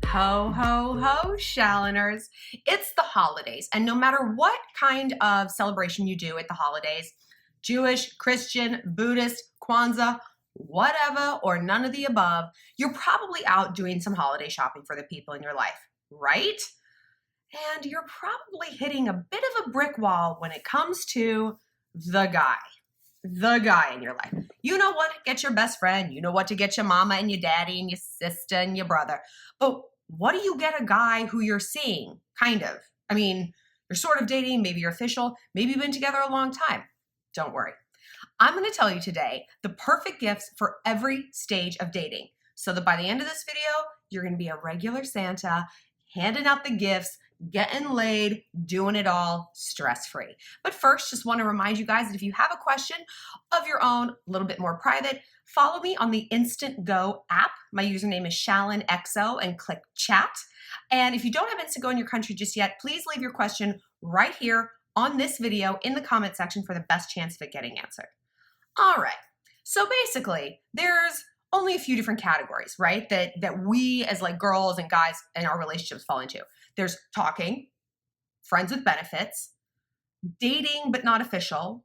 Ho, ho, ho, Shalloners. It's the holidays, and no matter what kind of celebration you do at the holidays, Jewish, Christian, Buddhist, Kwanzaa, whatever, or none of the above, you're probably out doing some holiday shopping for the people in your life, right? And you're probably hitting a bit of a brick wall when it comes to the guy in your life. You know what to get your best friend. You know what to get your mama and your daddy and your sister and your brother. But what do you get a guy who you're seeing, kind of? I mean, you're sort of dating, maybe you're official, maybe you've been together a long time. Don't worry. I'm going to tell you today the perfect gifts for every stage of dating, so that by the end of this video, you're going to be a regular Santa, handing out the gifts, getting laid, doing it all stress-free. But first, just want to remind you guys that if you have a question of your own, a little bit more private, follow me on the Instant Go app. My username is ShallonXO and click chat. And if you don't have Instant Go in your country just yet, please leave your question right here on this video in the comment section for the best chance of it getting answered. All right, so basically, there's only a few different categories, right, that we as like girls and guys in our relationships fall into. There's talking, friends with benefits, dating but not official,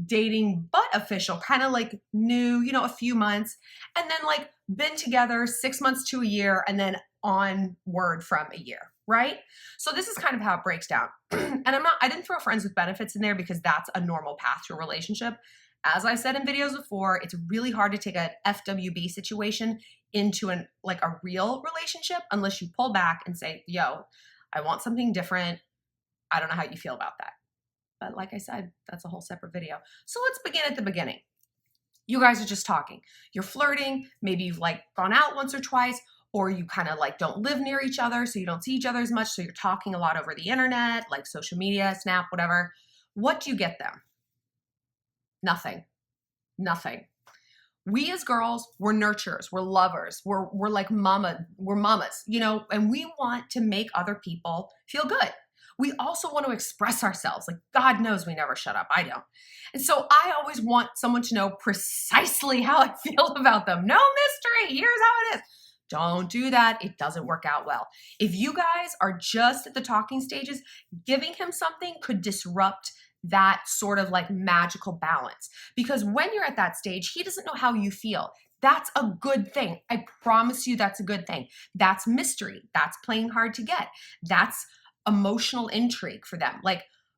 dating but official, kind of like new, a few months, and then like been together 6 months to a year, and then onward from a year, right? So this is kind of how it breaks down. And I didn't throw friends with benefits in there because that's a normal path to a relationship. As I've said in videos before, it's really hard to take an FWB situation into a real relationship unless you pull back and say, yo, I want something different. I don't know how you feel about that. But like I said, that's a whole separate video. So let's begin at the beginning. You guys are just talking. You're flirting. Maybe you've gone out once or twice, or you kind of don't live near each other, so you don't see each other as much. So you're talking a lot over the internet, like social media, Snap, whatever. What do you get them? Nothing. We as girls, we're nurturers, we're lovers, we're like mamas, and we want to make other people feel good. We also want to express ourselves. God knows we never shut up. I don't. And so I always want someone to know precisely how I feel about them. No mystery. Here's how it is. Don't do that. It doesn't work out well. If you guys are just at the talking stages, giving him something could disrupt that sort of magical balance. Because when you're at that stage, he doesn't know how you feel. That's a good thing. I promise you that's a good thing. That's mystery. That's playing hard to get. That's emotional intrigue for them.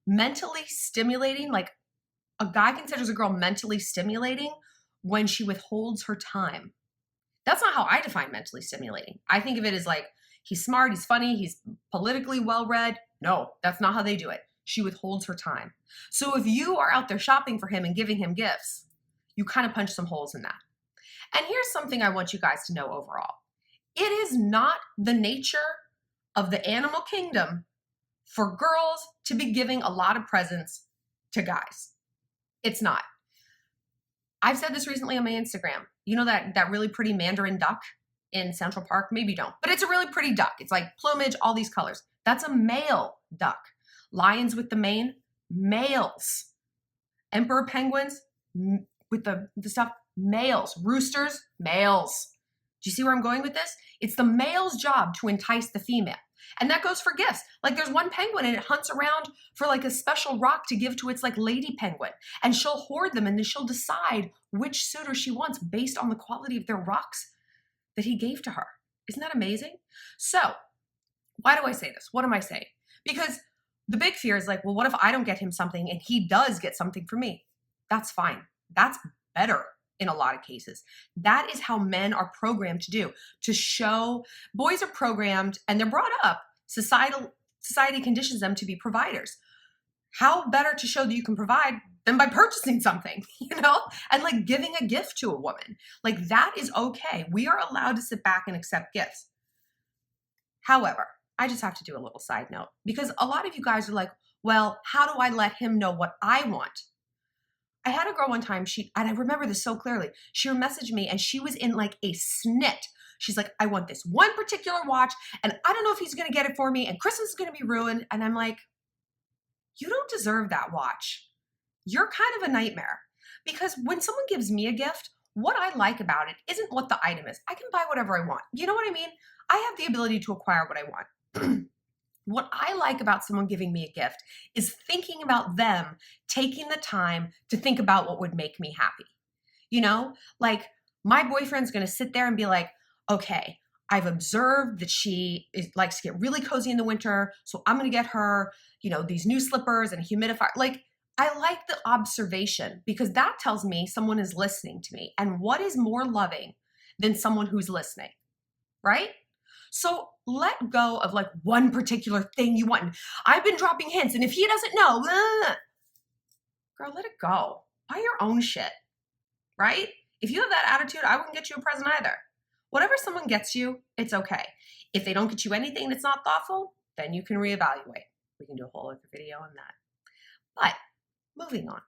Mentally stimulating, a guy considers a girl mentally stimulating when she withholds her time. That's not how I define mentally stimulating. I think of it as he's smart, he's funny, he's politically well-read. No, that's not how they do it. She withholds her time. So if you are out there shopping for him and giving him gifts, you kind of punch some holes in that. And here's something I want you guys to know overall. It is not the nature of the animal kingdom for girls to be giving a lot of presents to guys. It's not. I've said this recently on my Instagram. You know that really pretty mandarin duck in Central Park? Maybe you don't, but it's a really pretty duck. It's plumage, all these colors. That's a male duck. Lions with the mane, males. Emperor penguins with the stuff, males. Roosters, males. Do you see where I'm going with this? It's the male's job to entice the female. And that goes for gifts. There's one penguin and it hunts around for a special rock to give to its lady penguin. And she'll hoard them and then she'll decide which suitor she wants based on the quality of their rocks that he gave to her. Isn't that amazing? So why do I say this? What am I saying? Because the big fear is well, what if I don't get him something and he does get something for me? That's fine. That's better in a lot of cases. That is how men are programmed to do. To show, boys are programmed and they're brought up. Society conditions them to be providers. How better to show that you can provide than by purchasing something, and giving a gift to a woman. That is okay. We are allowed to sit back and accept gifts. However, I just have to do a little side note because a lot of you guys are well, how do I let him know what I want? I had a girl one time, and I remember this so clearly. She messaged me and she was in a snit. She's I want this one particular watch and I don't know if he's going to get it for me and Christmas is going to be ruined. And I'm you don't deserve that watch. You're kind of a nightmare because when someone gives me a gift, what I like about it isn't what the item is. I can buy whatever I want. You know what I mean? I have the ability to acquire what I want. What I like about someone giving me a gift is thinking about them taking the time to think about what would make me happy. You know, like my boyfriend's going to sit there and be like, okay, I've observed that she likes to get really cozy in the winter. So I'm going to get her, these new slippers and a humidifier. Like, I like the observation because that tells me someone is listening to me. And what is more loving than someone who's listening, right? So let go of like one particular thing you want. I've been dropping hints, and if he doesn't know, girl, let it go. Buy your own shit, right? If you have that attitude, I wouldn't get you a present either. Whatever someone gets you, it's okay. If they don't get you anything that's not thoughtful, then you can reevaluate. We can do a whole other video on that. But moving on.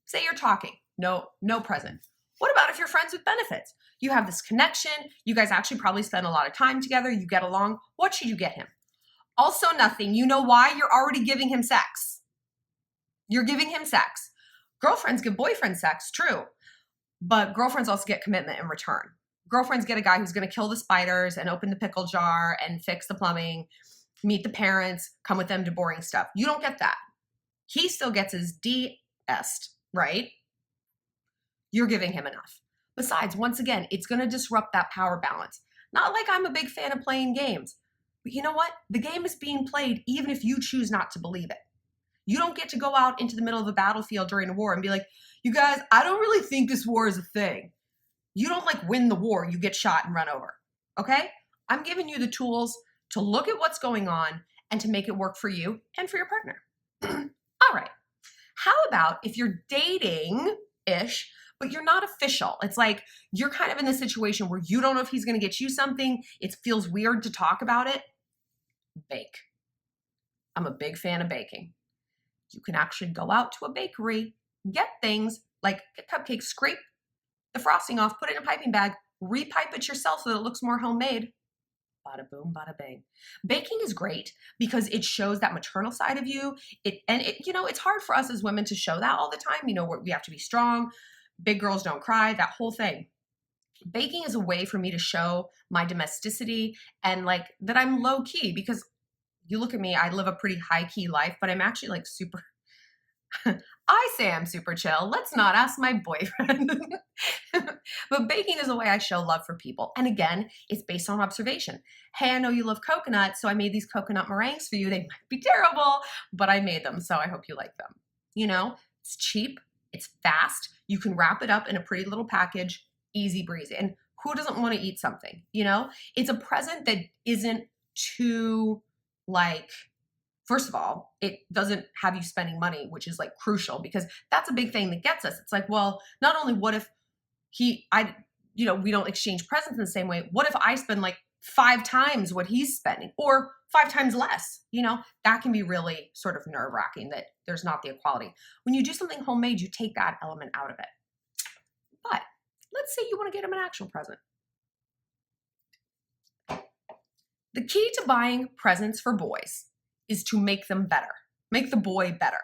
Say you're talking, no present. What about if you're friends with benefits? You have this connection. You guys actually probably spend a lot of time together. You get along. What should you get him? Also nothing. You know why? You're already giving him sex. You're giving him sex. Girlfriends give boyfriends sex, true. But girlfriends also get commitment in return. Girlfriends get a guy who's going to kill the spiders and open the pickle jar and fix the plumbing, meet the parents, come with them to boring stuff. You don't get that. He still gets his DS, right? You're giving him enough. Besides, once again, it's going to disrupt that power balance. Not like I'm a big fan of playing games, but you know what? The game is being played even if you choose not to believe it. You don't get to go out into the middle of a battlefield during a war and be like, you guys, I don't really think this war is a thing. You don't like win the war, you get shot and run over, okay? I'm giving you the tools to look at what's going on and to make it work for you and for your partner. All right, how about if you're dating-ish, but you're not official? It's like you're kind of in this situation where you don't know if he's gonna get you something. It feels weird to talk about it. Bake. I'm a big fan of baking. You can actually go out to a bakery, get things like get cupcakes, scrape the frosting off, put it in a piping bag, repipe it yourself so that it looks more homemade. Bada boom, bada bang. Baking is great because it shows that maternal side of you. It's hard for us as women to show that all the time. We have to be strong. Big girls don't cry, that whole thing. Baking is a way for me to show my domesticity and like that I'm low key because you look at me, I live a pretty high key life, but I'm actually like super, I say I'm super chill. Let's not ask my boyfriend. But baking is a way I show love for people. And again, it's based on observation. Hey, I know you love coconut, so I made these coconut meringues for you. They might be terrible, but I made them, so I hope you like them. It's cheap, it's fast. You can wrap it up in a pretty little package, easy breezy. And who doesn't want to eat something? It's a present that isn't too first of all, it doesn't have you spending money, which is like crucial because that's a big thing that gets us. It's like, well, not only what if we don't exchange presents in the same way. What if I spend like 5 times what he's spending or 5 times less? That can be really sort of nerve-wracking that there's not the equality. When you do something homemade, you take that element out of it. But let's say you want to get him an actual present. The key to buying presents for boys is to make them better, make the boy better.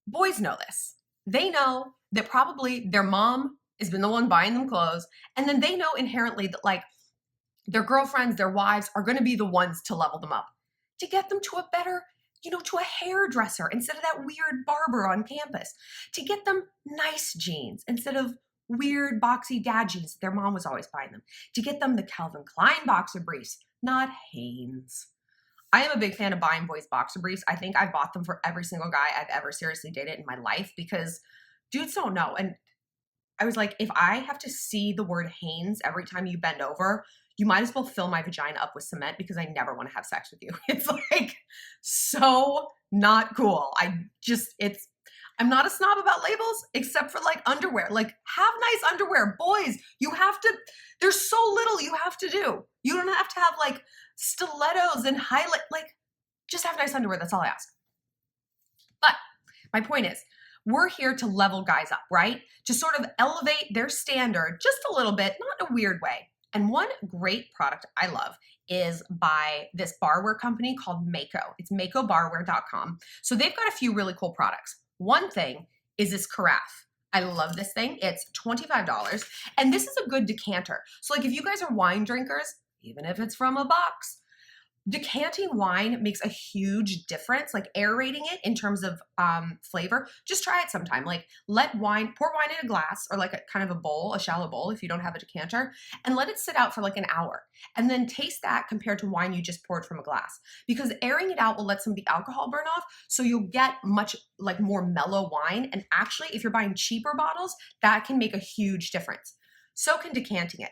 Boys know this. They know that probably their mom has been the one buying them clothes, and then they know inherently that like their girlfriends, their wives are going to be the ones to level them up, to get them to a better, to a hairdresser instead of that weird barber on campus, to get them nice jeans instead of weird boxy dad jeans that their mom was always buying them, to get them the Calvin Klein boxer briefs, not Hanes. I am a big fan of buying boys boxer briefs. I think I've bought them for every single guy I've ever seriously dated in my life because dudes don't know. And I was like, if I have to see the word Hanes every time you bend over, you might as well fill my vagina up with cement because I never want to have sex with you. It's like so not cool. I'm not a snob about labels except for like underwear. Like have nice underwear. Boys, there's so little you have to do. You don't have to have like stilettos and highlight, like just have nice underwear. That's all I ask. But my point is, we're here to level guys up, right? To sort of elevate their standard just a little bit, not in a weird way. And one great product I love is by this barware company called Mako. It's makobarware.com. So they've got a few really cool products. One thing is this carafe. I love this thing. It's $25. And this is a good decanter. So like if you guys are wine drinkers, even if it's from a box, decanting wine makes a huge difference, like aerating it in terms of flavor. Just try it sometime. Like pour wine in a glass or like a kind of a bowl, a shallow bowl if you don't have a decanter, and let it sit out for like an hour. And then taste that compared to wine you just poured from a glass. Because airing it out will let some of the alcohol burn off, so you'll get much like more mellow wine. And actually, if you're buying cheaper bottles, that can make a huge difference. So can decanting it.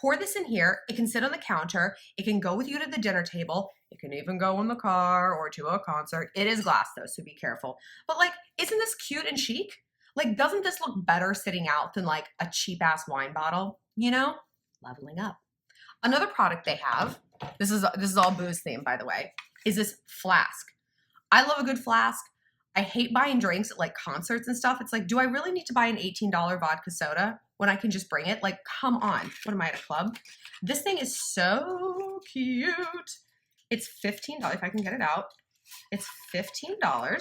Pour this in here. It can sit on the counter. It can go with you to the dinner table. It can even go in the car or to a concert. It is glass though, so be careful. But like, isn't this cute and chic? Like, doesn't this look better sitting out than like a cheap ass wine bottle? You know, leveling up. Another product they have, this is all booze themed by the way, is this flask. I love a good flask. I hate buying drinks at like concerts and stuff. It's like, do I really need to buy an $18 vodka soda when I can just bring it? Like, come on. What am I, at a club? This thing is so cute. It's $15. If I can get it out, it's $15. I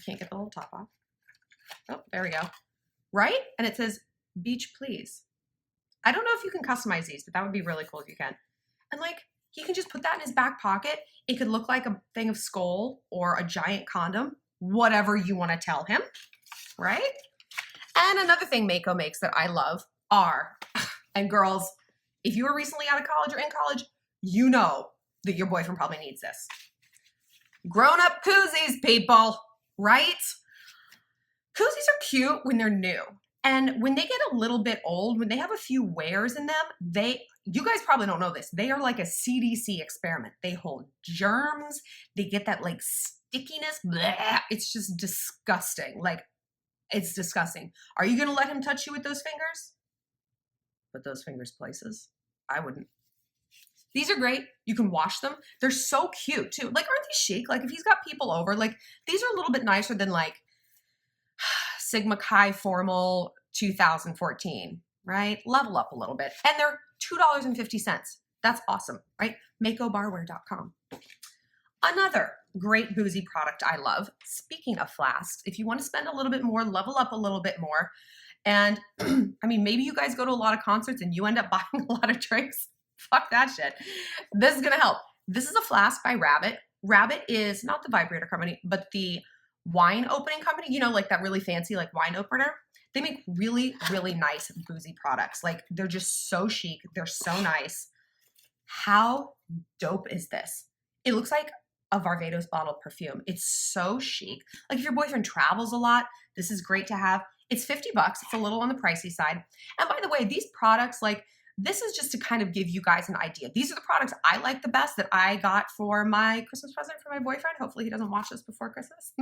can't get the little top off. Oh, there we go. Right? And it says, beach please. I don't know if you can customize these, but that would be really cool if you can. And like, he can just put that in his back pocket. It could look like a thing of Skoal or a giant condom, whatever you want to tell him, right? And another thing Mako makes that I love are, and girls, if you were recently out of college or in college, you know that your boyfriend probably needs this. Grown-up koozies, people, right? Koozies are cute when they're new. And when they get a little bit old, when they have a few wears in them, you guys probably don't know this, they are like a CDC experiment. They hold germs, they get that like stickiness, bleh, it's just disgusting. Like, it's disgusting. Are you gonna let him touch you with those fingers? Put those fingers places? I wouldn't. These are great. You can wash them. They're so cute too. Like, aren't these chic? Like if he's got people over, like these are a little bit nicer than like Sigma Chi Formal 2014, right? Level up a little bit. And they're $2.50. That's awesome, right? MakoBarware.com. Another great boozy product I love, speaking of flasks, if you want to spend a little bit more, level up a little bit more, and I mean, maybe you guys go to a lot of concerts and you end up buying a lot of drinks. Fuck that shit. This is going to help. This is a flask by Rabbit. Rabbit is not the vibrator company, but the wine opening company, you know, like that really fancy like wine opener. They make really, really nice boozy products. Like they're just so chic. They're so nice. How dope is this? It looks like a Barbados bottle perfume. It's so chic. Like if your boyfriend travels a lot, this is great to have. It's $50. It's a little on the pricey side. And by the way, these products, like this is just to kind of give you guys an idea. These are the products I like the best that I got for my Christmas present for my boyfriend. Hopefully he doesn't watch this before Christmas.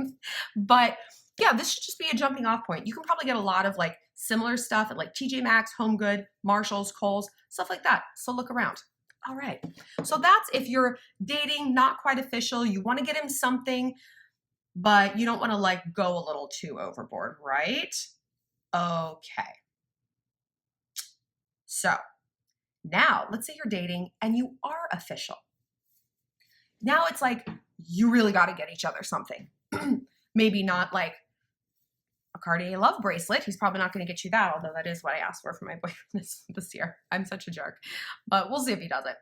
But yeah, this should just be a jumping off point. You can probably get a lot of like similar stuff at like TJ Maxx, Home Good, Marshalls, Kohl's, stuff like that. So look around. All right. So that's if you're dating, not quite official, you want to get him something, but you don't want to like go a little too overboard, right? Okay. So now let's say you're dating and you are official. Now it's like, you really got to get each other something. Maybe not like a Cartier love bracelet. He's probably not going to get you that, although that is what I asked for my boyfriend this year. I'm such a jerk, but we'll see if he does it.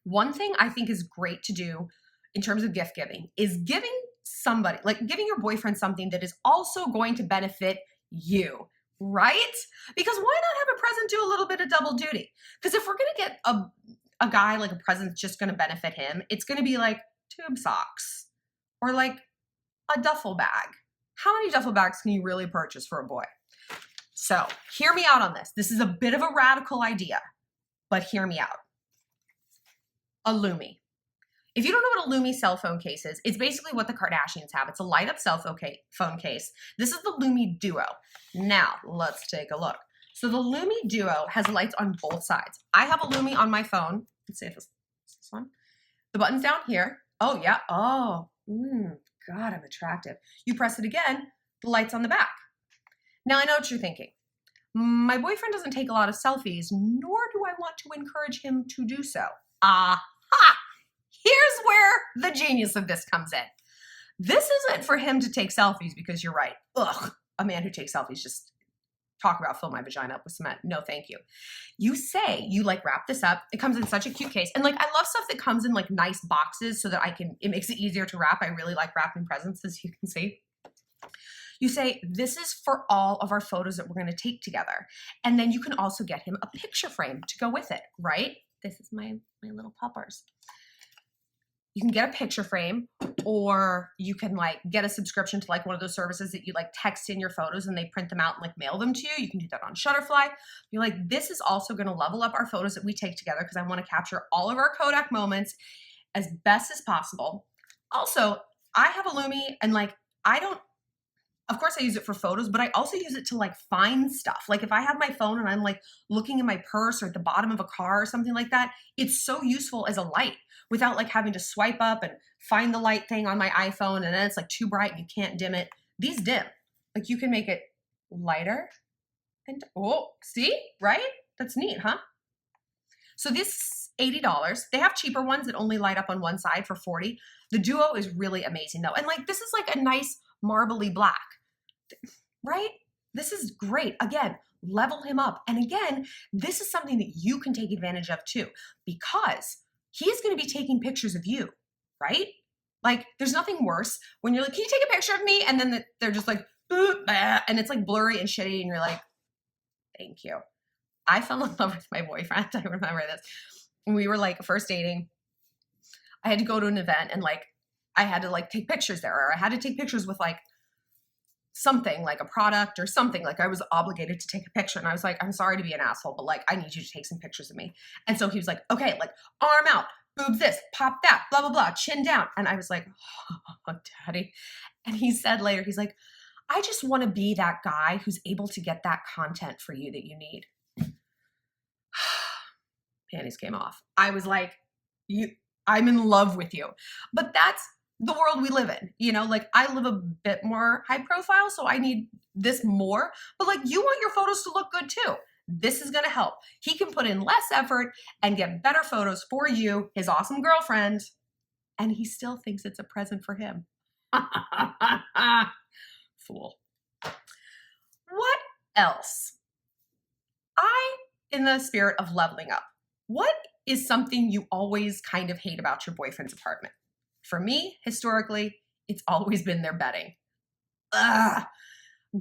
One thing I think is great to do in terms of gift giving is giving somebody, like giving your boyfriend something that is also going to benefit you, right? Because why not have a present do a little bit of double duty? Because if we're going to get a guy like a present that's just going to benefit him, it's going to be like tube socks or like a duffel bag. How many duffel bags can you really purchase for a boy? So hear me out on this. This is a bit of a radical idea, but hear me out. A Lumee. If you don't know what a Lumee cell phone case is, it's basically what the Kardashians have. It's a light up cell phone case. This is the Lumee Duo. Now let's take a look. So the Lumee Duo has lights on both sides. I have a Lumee on my phone. Let's see if it's this one. The button's down here. Oh yeah. Oh, God, I'm attractive. You press it again, the light's on the back. Now I know what you're thinking. My boyfriend doesn't take a lot of selfies, nor do I want to encourage him to do so. Aha! Here's where the genius of this comes in. This isn't for him to take selfies because you're right. Ugh, a man who takes selfies just talk about fill my vagina up with cement. No, thank you. You say, you like wrap this up. It comes in such a cute case. And like, I love stuff that comes in like nice boxes so that it makes it easier to wrap. I really like wrapping presents, as you can see. You say, this is for all of our photos that we're going to take together. And then you can also get him a picture frame to go with it, right? This is my little puppers. You can get a picture frame, or you can like get a subscription to like one of those services that you like text in your photos and they print them out and like mail them to you. You can do that on Shutterfly. You're like, this is also going to level up our photos that we take together because I want to capture all of our Kodak moments as best as possible. Also, I have a Lumee, and like, of course I use it for photos, but I also use it to like find stuff. Like if I have my phone and I'm like looking in my purse or at the bottom of a car or something like that, it's so useful as a light without like having to swipe up and find the light thing on my iPhone and then it's like too bright and you can't dim it. These dim. Like you can make it lighter and, oh, see, right? That's neat, huh? So this is $80. They have cheaper ones that only light up on one side for $40. The Duo is really amazing though. And like, this is like a nice marbly black, right? This is great. Again, level him up. And again, this is something that you can take advantage of too, because he's going to be taking pictures of you, right? Like there's nothing worse when you're like, can you take a picture of me? And then they're just like, and it's like blurry and shitty. And you're like, thank you. I fell in love with my boyfriend. I remember this. When we were like first dating, I had to go to an event and like, I had to like take pictures there, or I had to take pictures with like something like a product or something. Like I was obligated to take a picture. And I was like, I'm sorry to be an asshole, but like, I need you to take some pictures of me. And so he was like, okay, like arm out, boobs this, pop that, blah, blah, blah, chin down. And I was like, oh, daddy. And he said later, he's like, I just want to be that guy who's able to get that content for you that you need. Panties came off. I was like, I'm in love with you. But that's the world we live in, you know, like I live a bit more high profile, so I need this more, but like you want your photos to look good too. This is going to help. He can put in less effort and get better photos for you, his awesome girlfriend, and he still thinks it's a present for him. Fool. What else? In the spirit of leveling up, what is something you always kind of hate about your boyfriend's apartment? For me, historically, it's always been their bedding. Ugh.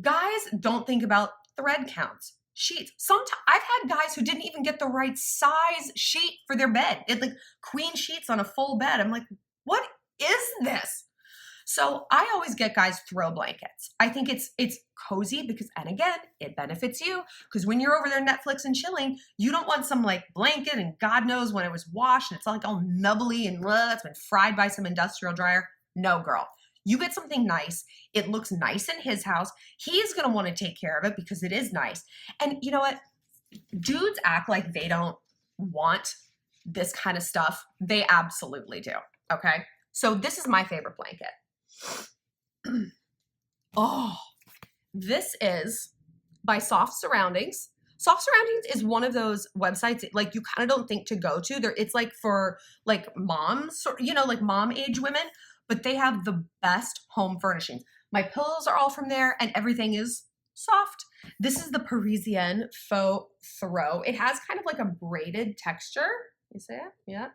Guys don't think about thread counts, sheets. Sometimes I've had guys who didn't even get the right size sheet for their bed. It's like queen sheets on a full bed. I'm like, what is this? So I always get guys throw blankets. I think it's cozy because, and again, it benefits you because when you're over there Netflix and chilling, you don't want some like blanket and God knows when it was washed and it's like all nubbly and it's been fried by some industrial dryer. No, girl. You get something nice. It looks nice in his house. He's going to want to take care of it because it is nice. And you know what? Dudes act like they don't want this kind of stuff. They absolutely do. Okay. So this is my favorite blanket. Oh, this is by Soft Surroundings. Soft Surroundings is one of those websites that, like, you kind of don't think to go to. It's like for like moms, or, you know, like mom age women, but they have the best home furnishings. My pillows are all from there and everything is soft. This is the Parisienne Faux Throw. It has kind of like a braided texture. You see it? Yeah.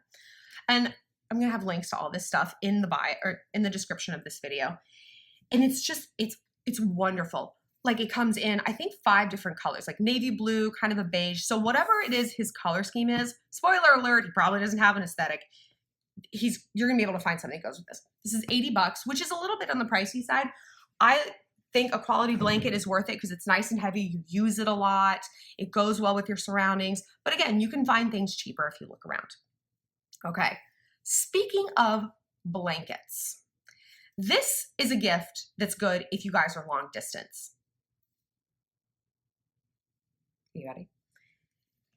And I'm going to have links to all this stuff in the bio or in the description of this video. And it's just, it's wonderful. Like it comes in, I think 5 different colors, like navy blue, kind of a beige. So whatever it is his color scheme is, spoiler alert, he probably doesn't have an aesthetic. You're going to be able to find something that goes with this. This is $80, which is a little bit on the pricey side. I think a quality blanket is worth it because it's nice and heavy. You use it a lot. It goes well with your surroundings. But again, you can find things cheaper if you look around. Okay. Speaking of blankets, this is a gift that's good if you guys are long distance. You ready?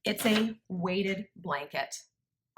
It's a weighted blanket.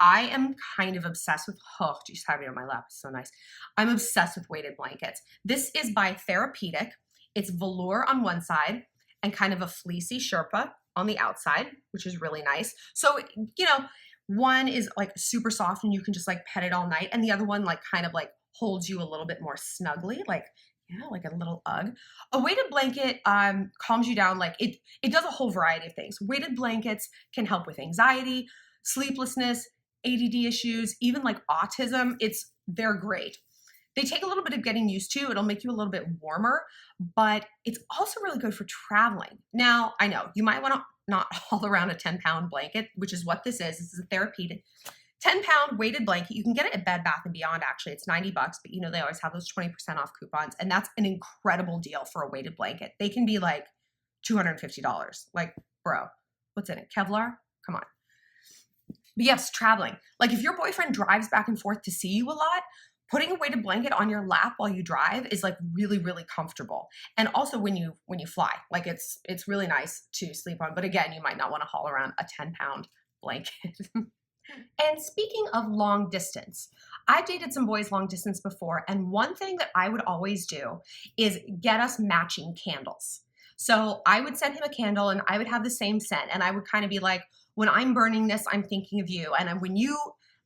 I am kind of obsessed with, oh, geez, having it on my lap is so nice. I'm obsessed with weighted blankets. This is by Therapeutic. It's velour on one side and kind of a fleecy Sherpa on the outside, which is really nice. So, you know, one is like super soft and you can just like pet it all night. And the other one like kind of like holds you a little bit more snugly. Like Yeah, like a little UGG. A weighted blanket calms you down. Like it does a whole variety of things. Weighted blankets can help with anxiety, sleeplessness, ADD issues, even like autism. They're great. They take a little bit of getting used to. It'll make you a little bit warmer, but it's also really good for traveling. Now, I know you might want to not haul around a 10-pound blanket, which is what this is. This is a therapeutic 10-pound weighted blanket. You can get it at Bed Bath & Beyond, actually. It's $90, but you know, they always have those 20% off coupons, and that's an incredible deal for a weighted blanket. They can be like $250. Like, bro, what's in it? Kevlar? Come on. But yes, traveling. Like if your boyfriend drives back and forth to see you a lot, putting a weighted blanket on your lap while you drive is like really, really comfortable. And also when you fly, like it's really nice to sleep on. But again, you might not want to haul around a 10-pound blanket. And speaking of long distance, I've dated some boys long distance before, and one thing that I would always do is get us matching candles. So I would send him a candle and I would have the same scent, and I would kind of be like, when I'm burning this, I'm thinking of you, and when you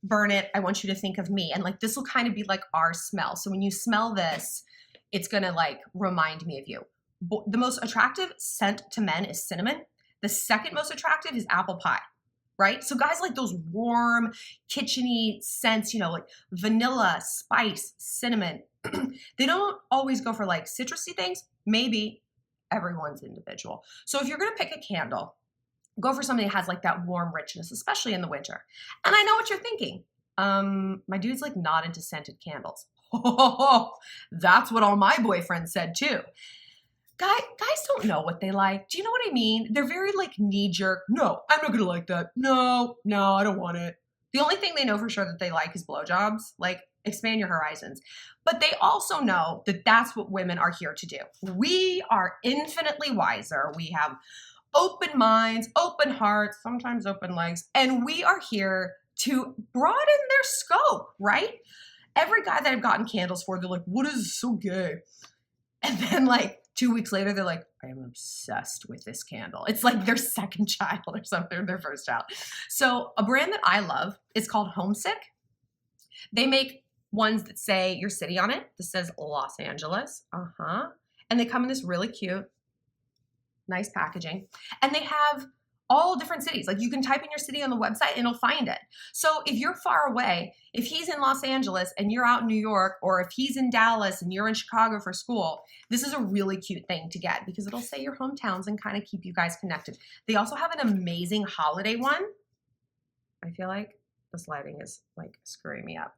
burn it, I want you to think of me, and like this will kind of be like our smell. So when you smell this, it's gonna like remind me of you. The most attractive scent to men is cinnamon. The second most attractive is apple pie. Right? So guys like those warm, kitcheny scents, you know, like vanilla, spice, cinnamon. They don't always go for like citrusy things. Maybe. Everyone's individual. So if you're going to pick a candle, go for something that has like that warm richness, especially in the winter. And I know what you're thinking. My dude's like not into scented candles. That's what all my boyfriends said too. Guys don't know what they like. Do you know what I mean? They're very like knee-jerk. No, I'm not gonna like that. No, I don't want it. The only thing they know for sure that they like is blowjobs. Like, expand your horizons. But they also know that that's what women are here to do. We are infinitely wiser. We have open minds, open hearts, sometimes open legs, and we are here to broaden their scope, right? Every guy that I've gotten candles for, they're like, what is so gay? And then like 2 weeks later, they're like, I am obsessed with this candle. It's like their second child or something, their first child. So a brand that I love is called Homesick. They make ones that say your city on it. This says Los Angeles. And they come in this really cute, nice packaging. And they have all different cities. Like you can type in your city on the website and it'll find it. So if you're far away, if he's in Los Angeles and you're out in New York, or if he's in Dallas and you're in Chicago for school, this is a really cute thing to get because it'll say your hometowns and kind of keep you guys connected. They also have an amazing holiday one. I feel like this lighting is like screwing me up.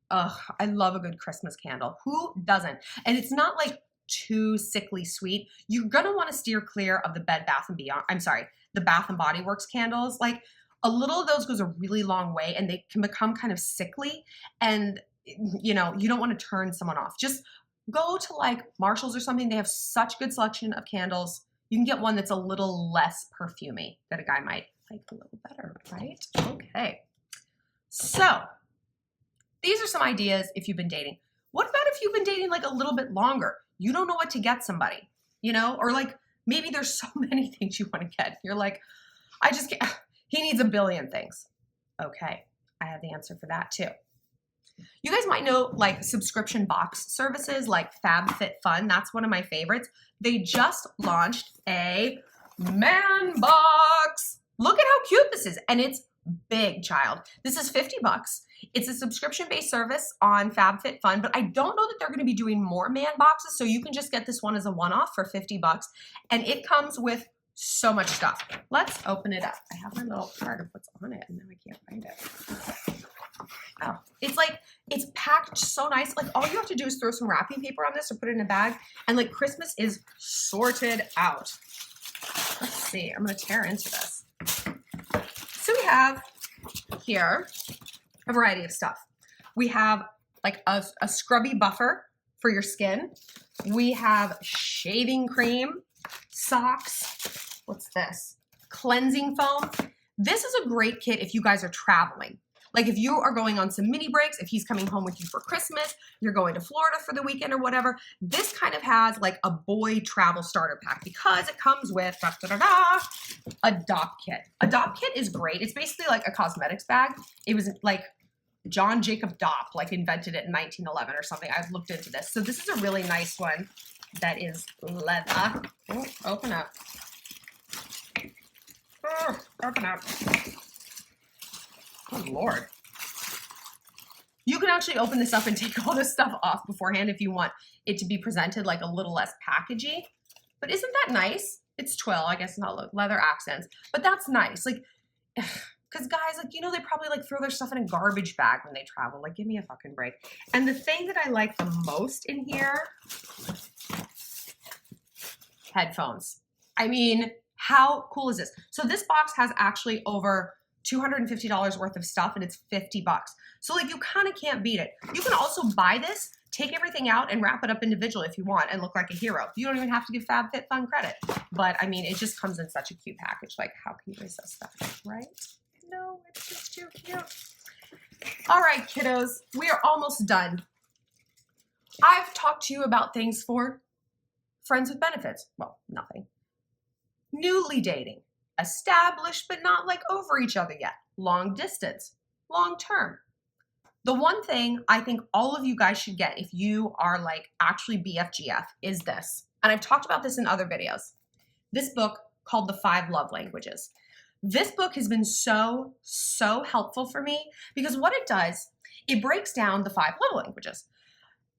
Ugh, I love a good Christmas candle. Who doesn't? And it's not like too sickly sweet. You're gonna want to steer clear of the Bed Bath & Beyond. I'm sorry, the Bath & Body Works candles. Like a little of those goes a really long way and they can become kind of sickly, and you know, you don't want to turn someone off. Just go to like Marshall's or something. They have such good selection of candles. You can get one that's a little less perfumey that a guy might like a little better, right? Okay. So these are some ideas if you've been dating. What about if you've been dating like a little bit longer? You don't know what to get somebody, you know, or like maybe there's so many things you want to get. You're like, I just can't, he needs a billion things. Okay, I have the answer for that too. You guys might know like subscription box services like FabFitFun. That's one of my favorites. They just launched a man box. Look at how cute this is. And it's big, child. This is $50. It's a subscription-based service on FabFitFun, but I don't know that they're going to be doing more man boxes, so you can just get this one as a one-off for $50, and it comes with so much stuff. Let's open it up. I have my little card of what's on it, and now I can't find it. Oh, it's like, it's packed so nice. Like all you have to do is throw some wrapping paper on this or put it in a bag, and like Christmas is sorted out. Let's see. I'm going to tear into this. So we have here a variety of stuff. We have like a scrubby buffer for your skin. We have shaving cream, socks. What's this? Cleansing foam. This is a great kit if you guys are traveling. Like if you are going on some mini breaks, if he's coming home with you for Christmas, you're going to Florida for the weekend or whatever, this kind of has like a boy travel starter pack because it comes with a dopp kit. A dopp kit is great. It's basically like a cosmetics bag. It was like John Jacob Dopp like invented it in 1911 or something. I've looked into this. So this is a really nice one that is leather. Oh, open up. Oh, open up. Good Lord. You can actually open this up and take all this stuff off beforehand if you want it to be presented like a little less packagey. But isn't that nice? It's twill, I guess, not leather accents, but that's nice. Like, because guys, like, you know, they probably like throw their stuff in a garbage bag when they travel. Like, give me a fucking break. And the thing that I like the most in here, headphones. I mean, how cool is this? So this box has actually over $250 worth of stuff and it's 50 bucks. So like you kind of can't beat it. You can also buy this, take everything out and wrap it up individually if you want and look like a hero. You don't even have to give FabFitFun credit. But I mean, it just comes in such a cute package. Like how can you resist that, right? No, it's just too cute. All right, kiddos, we are almost done. I've talked to you about things for friends with benefits. Well, nothing. Newly dating. Established, but not like over each other yet. Long distance, long term. The one thing I think all of you guys should get if you are like actually BFGF is this. And I've talked about this in other videos. This book called The 5 Love Languages. This book has been so helpful for me because what it does, it breaks down the 5 love languages.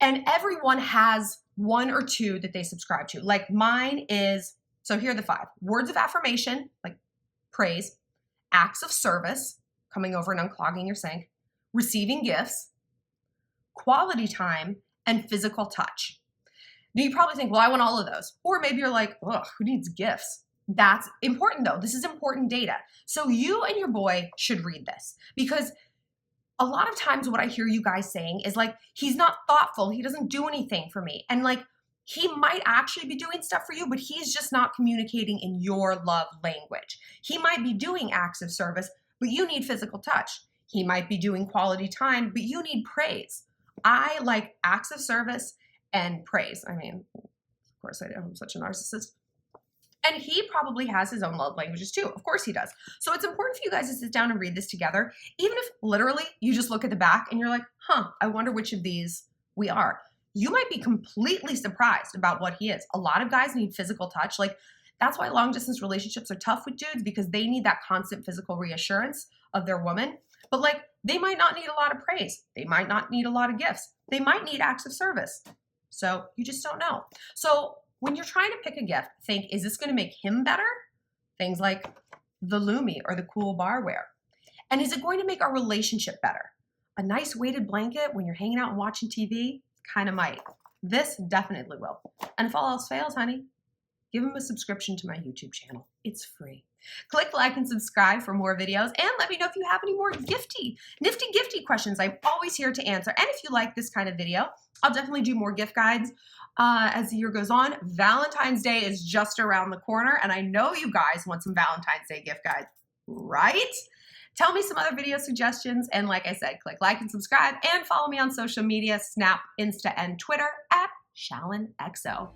And everyone has 1 or 2 that they subscribe to. Like mine is, so here are the 5. Words of affirmation, like praise, acts of service, coming over and unclogging your sink, receiving gifts, quality time, and physical touch. Now you probably think, well, I want all of those. Or maybe you're like, ugh, who needs gifts? That's important though. This is important data. So you and your boy should read this because a lot of times what I hear you guys saying is like, he's not thoughtful. He doesn't do anything for me. And like, he might actually be doing stuff for you, but he's just not communicating in your love language. He might be doing acts of service, but you need physical touch. He might be doing quality time, but you need praise. I like acts of service and praise. I mean, of course I do. I'm such a narcissist. And he probably has his own love languages too. Of course he does. So it's important for you guys to sit down and read this together, even if literally you just look at the back and you're like, huh, I wonder which of these we are. You might be completely surprised about what he is. A lot of guys need physical touch. Like that's why long distance relationships are tough with dudes because they need that constant physical reassurance of their woman. But like they might not need a lot of praise. They might not need a lot of gifts. They might need acts of service. So you just don't know. So when you're trying to pick a gift, think, is this going to make him better? Things like the Lumee or the Mako Barware. And is it going to make our relationship better? A nice weighted blanket when you're hanging out and watching TV? Kind of might. This definitely will. And if all else fails, honey, give him a subscription to my YouTube channel. It's free. Click like and subscribe for more videos and let me know if you have any more nifty gifty questions. I'm always here to answer. And if you like this kind of video, I'll definitely do more gift guides as the year goes on. Valentine's Day is just around the corner and I know you guys want some Valentine's Day gift guides, right? Tell me some other video suggestions. And like I said, click like and subscribe and follow me on social media, Snap, Insta, and Twitter at ShallonXO.